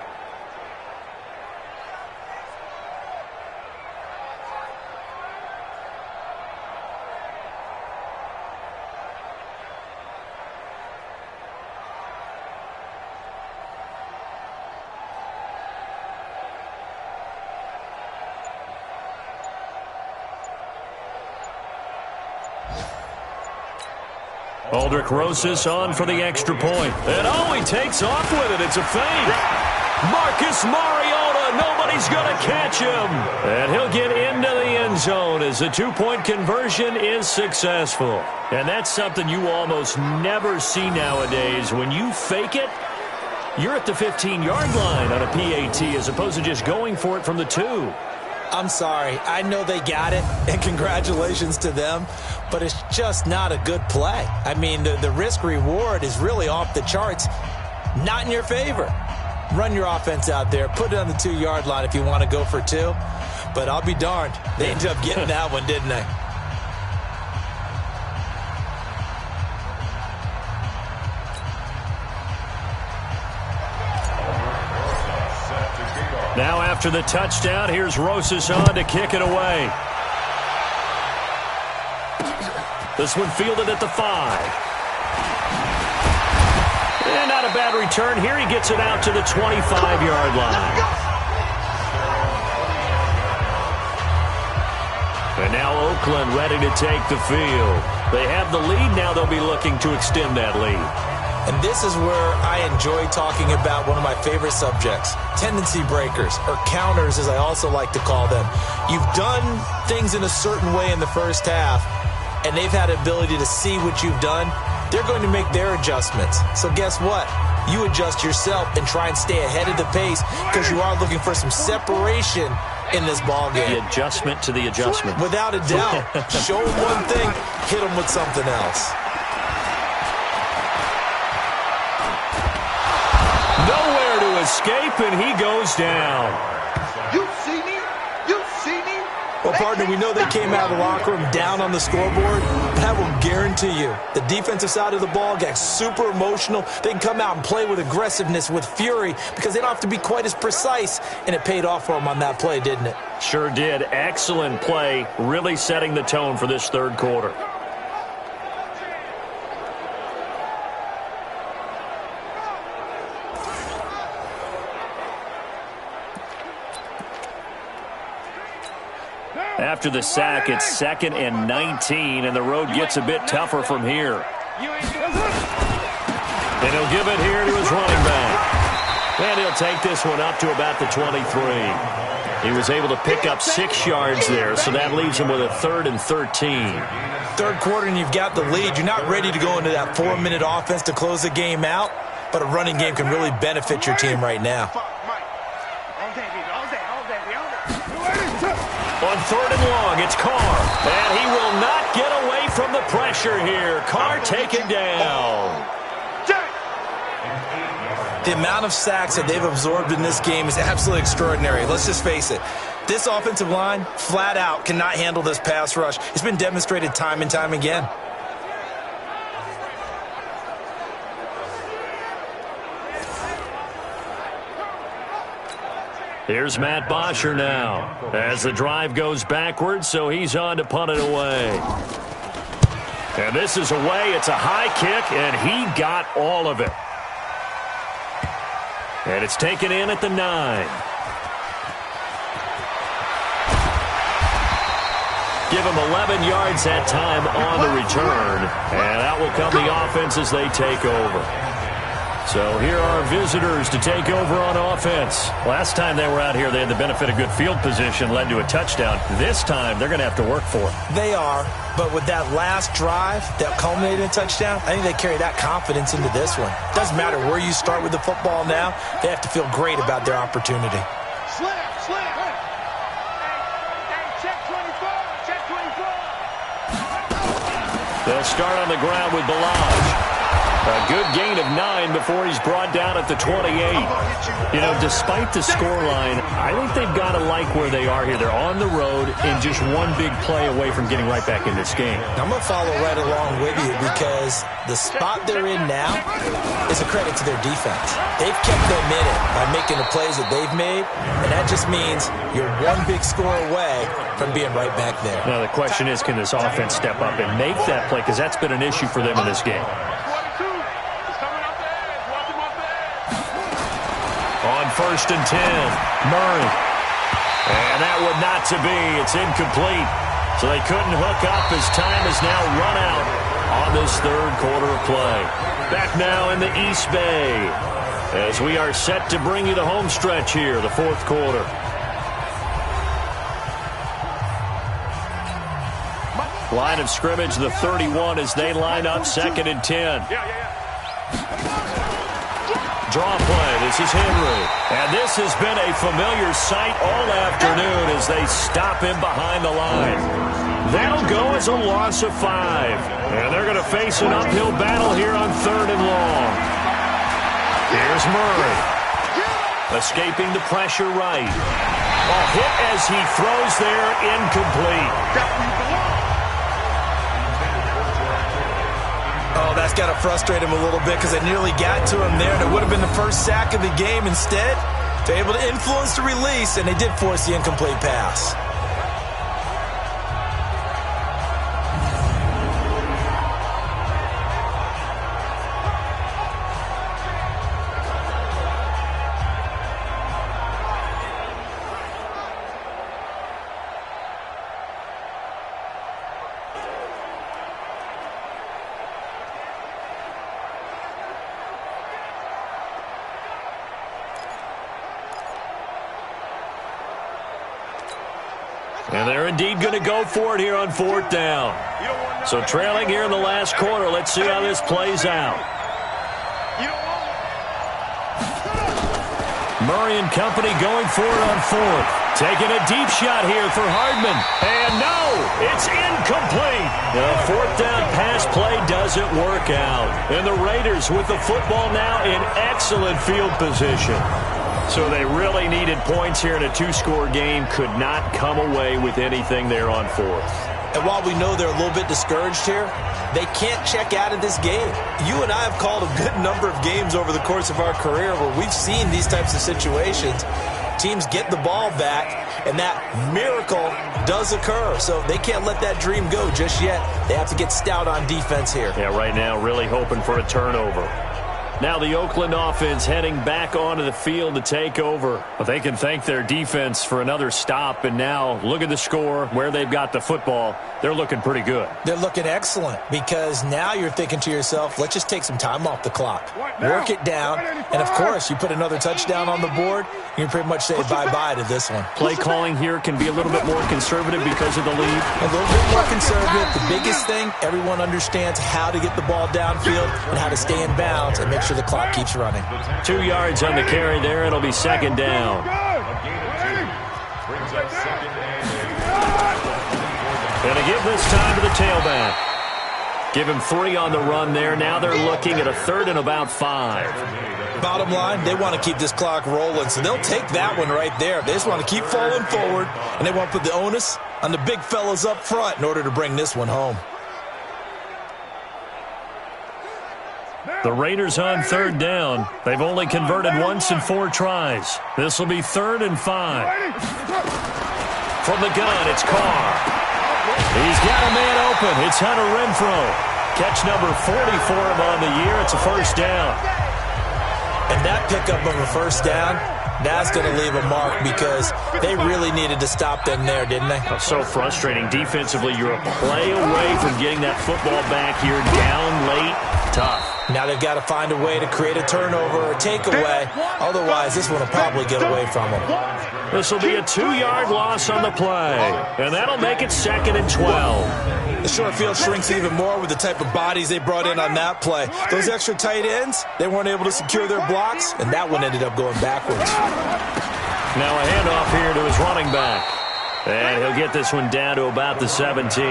Aldrich Rosas on for the extra point. And he takes off with it. It's a feint. Marcus Mariota, nobody's going to catch him. And he'll get into the end zone as the 2-point conversion is successful. And that's something you almost never see nowadays. When you fake it, you're at the 15-yard line on a PAT as opposed to just going for it from the 2. I'm sorry. I know they got it, and congratulations to them, but it's just not a good play. I mean, the risk-reward is really off the charts, not in your favor. Run your offense out there. Put it on the 2-yard line if you want to go for 2, but I'll be darned. They ended up getting that one, didn't they? Now after the touchdown, here's Rosas on to kick it away. This one fielded at the 5. And not a bad return here. He gets it out to the 25-yard line. And now Oakland ready to take the field. They have the lead. Now they'll be looking to extend that lead. And this is where I enjoy talking about one of my favorite subjects, tendency breakers, or counters as I also like to call them. You've done things in a certain way in the first half, and they've had the ability to see what you've done. They're going to make their adjustments. So guess what? You adjust yourself and try and stay ahead of the pace because you are looking for some separation in this ball game. The adjustment to the adjustment. Without a doubt. Show them one thing, hit them with something else. Nowhere to escape, and he goes down. You see me? You see me? Well, partner, we know they came out of the locker room down on the scoreboard, but I will guarantee you the defensive side of the ball got super emotional. They can come out and play with aggressiveness, with fury, because they don't have to be quite as precise, and it paid off for them on that play, didn't it? Sure did. Excellent play, really setting the tone for this third quarter. After the sack, it's 2nd and 19, and the road gets a bit tougher from here. And he'll give it here to his running back. And he'll take this one up to about the 23. He was able to pick up 6 yards there, so that leaves him with a 3rd and 13. Third quarter, and you've got the lead. You're not ready to go into that 4-minute offense to close the game out, but a running game can really benefit your team right now. On third and long. It's Carr. And he will not get away from the pressure here. Carr taken down. The amount of sacks that they've absorbed in this game is absolutely extraordinary. Let's just face it. This offensive line, flat out, cannot handle this pass rush. It's been demonstrated time and time again. Here's Matt Bosher now as the drive goes backwards, so he's on to punt it away. And this is away. It's a high kick, and he got all of it. And it's taken in at the 9. Give him 11 yards that time on the return. And out will come the offense as they take over. So here are visitors to take over on offense. Last time they were out here, they had the benefit of good field position, led to a touchdown. This time, they're going to have to work for it. They are, but with that last drive that culminated in a touchdown, I think they carry that confidence into this one. Doesn't matter where you start with the football now, they have to feel great about their opportunity. Slam. Hey, check 24. They'll start on the ground with Balaj. A good gain of 9 before he's brought down at the 28. You know, despite the scoreline, I think they've got to like where they are here. They're on the road and just one big play away from getting right back in this game. I'm going to follow right along with you because the spot they're in now is a credit to their defense. They've kept them in it by making the plays that they've made, and that just means you're one big score away from being right back there. Now, the question is, can this offense step up and make that play? Because that's been an issue for them in this game. On 1st and 10, Murray. And that would not to be. It's incomplete. So they couldn't hook up as time is now run out on this third quarter of play. Back now in the East Bay as we are set to bring you the home stretch here, the fourth quarter. Line of scrimmage, the 31 as they line up 2nd and 10. Draw play. This is Henry. And this has been a familiar sight all afternoon as they stop him behind the line. That'll go as a loss of 5. And they're going to face an uphill battle here on 3rd and long. Here's Murray. Escaping the pressure right. A hit as he throws there, incomplete. Oh, that's got to frustrate him a little bit because it nearly got to him there, and it would have been the first sack of the game. Instead, they're able to influence the release, and they did force the incomplete pass. And they're indeed going to go for it here on 4th down. So trailing here in the last quarter. Let's see how this plays out. Murray and company going for it on 4th. Taking a deep shot here for Hardman. And no, it's incomplete. The 4th down pass play doesn't work out. And the Raiders with the football now in excellent field position. So they really needed points here in a 2-score game. Could not come away with anything there on 4th. And while we know they're a little bit discouraged here, they can't check out of this game. You and I have called a good number of games over the course of our career where we've seen these types of situations. Teams get the ball back, and that miracle does occur. So they can't let that dream go just yet. They have to get stout on defense here. Yeah, right now really hoping for a turnover. Now the Oakland offense heading back onto the field to take over. But they can thank their defense for another stop. And now look at the score, where they've got the football. They're looking pretty good. They're looking excellent because now you're thinking to yourself, let's just take some time off the clock. Work it down. And, of course, you put another touchdown on the board, you can pretty much say bye-bye to this one. Play calling here can be a little bit more conservative because of the lead. A little bit more conservative. The biggest thing, everyone understands how to get the ball downfield and how to stay in bounds and make sure the clock keeps running. 2 yards on the carry there. It'll be 2nd down. Going to give this time to the tailback. Give him 3 on the run there. Now they're looking at a 3rd and about 5. Bottom line, they want to keep this clock rolling, so they'll take that one right there. They just want to keep falling forward, and they want to put the onus on the big fellas up front in order to bring this one home. The Raiders on 3rd down. They've only converted once in 4 tries. This will be 3rd and 5. From the gun, it's Carr. He's got a man open. It's Hunter Renfrow. Catch number 40 for him on the year. It's a first down. And that pickup of a first down, that's going to leave a mark because they really needed to stop them there, didn't they? Oh, so frustrating. Defensively, you're a play away from getting that football back here. Down late, tough. Now they've got to find a way to create a turnover or takeaway. Otherwise, this one will probably get away from them. This will be a 2-yard loss on the play, and that'll make it 2nd and 12. The short field shrinks even more with the type of bodies they brought in on that play. Those extra tight ends, they weren't able to secure their blocks, and that one ended up going backwards. Now a handoff here to his running back. And he'll get this one down to about the 17.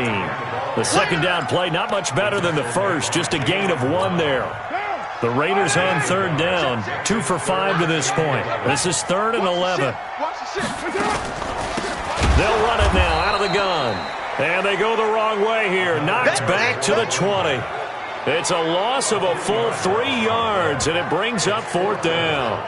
The second down play, not much better than the first, just a gain of 1 there. The Raiders on 3rd down, 2 for 5 to this point. This is 3rd and 11. They'll run it now out of the gun. And they go the wrong way here. Knocked back to the 20. It's a loss of a full 3 yards, and it brings up 4th down.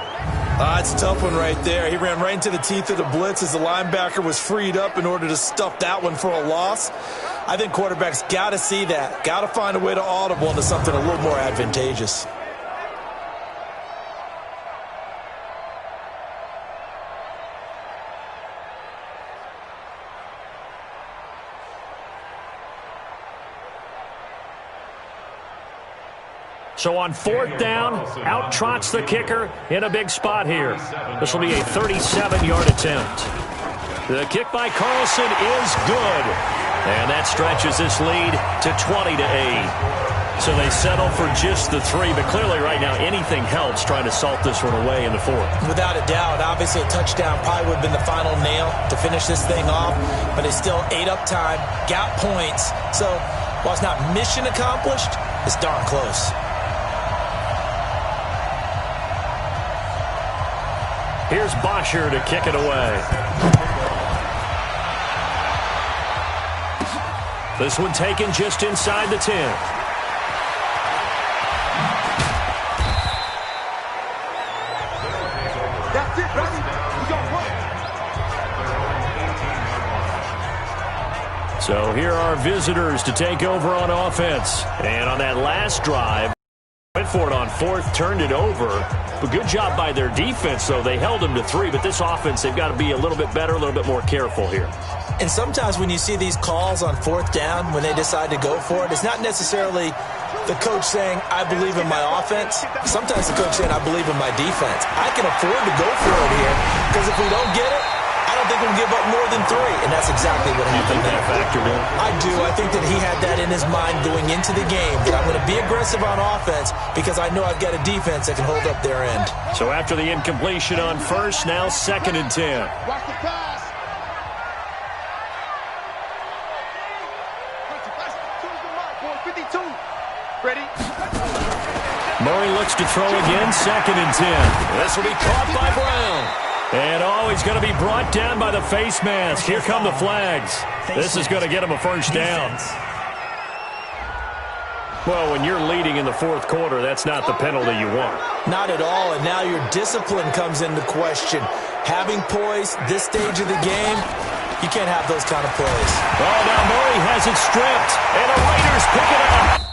It's a tough one right there. He ran right into the teeth of the blitz as the linebacker was freed up in order to stuff that one for a loss. I think quarterbacks got to see that. Got to find a way to audible into something a little more advantageous. So on 4th down, out trots the kicker in a big spot here. This will be a 37-yard attempt. The kick by Carlson is good. And that stretches this lead to 20-8. So they settle for just the 3, but clearly right now anything helps trying to salt this one away in the 4th. Without a doubt, obviously a touchdown probably would have been the final nail to finish this thing off, but they still ate up time, got points. So while it's not mission accomplished, it's darn close. Here's Bosher to kick it away. This one taken just inside the 10. That's it, buddy. We got one. So here are visitors to take over on offense. And on that last drive, went for it on 4th, turned it over. But good job by their defense, though. They held them to 3, but this offense, they've got to be a little bit better, a little bit more careful here. And sometimes when you see these calls on 4th down, when they decide to go for it, it's not necessarily the coach saying, I believe in my offense. Sometimes the coach saying, I believe in my defense. I can afford to go for it here, because if we don't get it, I don't think we'll give up more than 3, and that's exactly what happened there. Factored in? I do. I think that he had that in his mind going into the game, that I'm going to be aggressive on offense because I know I've got a defense that can hold up their end. So after the incompletion on 1st, now 2nd and 10. Watch the pass. Choose the mark, boy. 52. Ready? Murray looks to throw again, 2nd and 10. This will be caught by Brown. And he's going to be brought down by the face mask. Here come the flags. This is going to get him a first down. Well, when you're leading in the 4th quarter, that's not the penalty you want. Not at all, and now your discipline comes into question. Having poise this stage of the game, you can't have those kind of plays. Oh, now Murray has it stripped, and the Raiders pick it up.